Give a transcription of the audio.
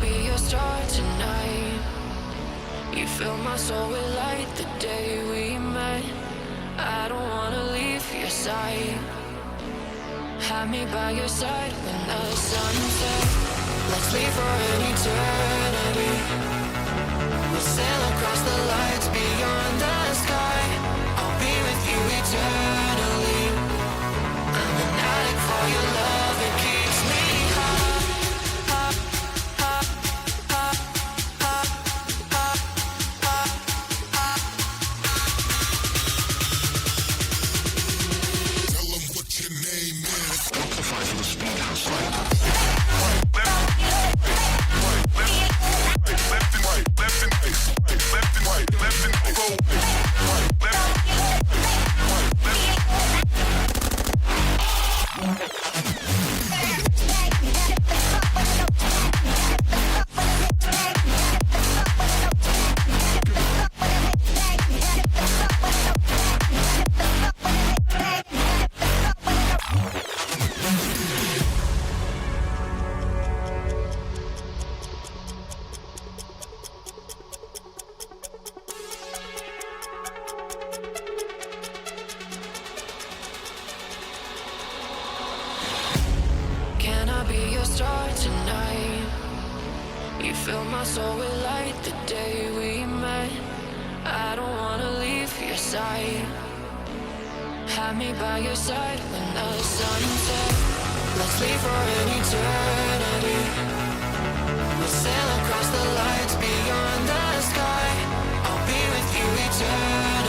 be your star tonight? You fill my soul with light the day we met. I don't wanna leave your side. Have me by your side when the sun sets. Let's leave for an eternity. We'll sail across the lights beyond the sky. I'll be with you eternally. I'm an addict for your love, it keeps me high. Tell them what your name is. Amplify for the speed house light. Left and right, left and right, left and right, left and right, go. Right, left, right, left. Can I be your star tonight? You fill my soul with light the day we met. I don't wanna leave your side. Have me by your side when the sun sets. Let's leave for an eternity. We'll sail across the lights beyond the sky. I'll be with you eternally.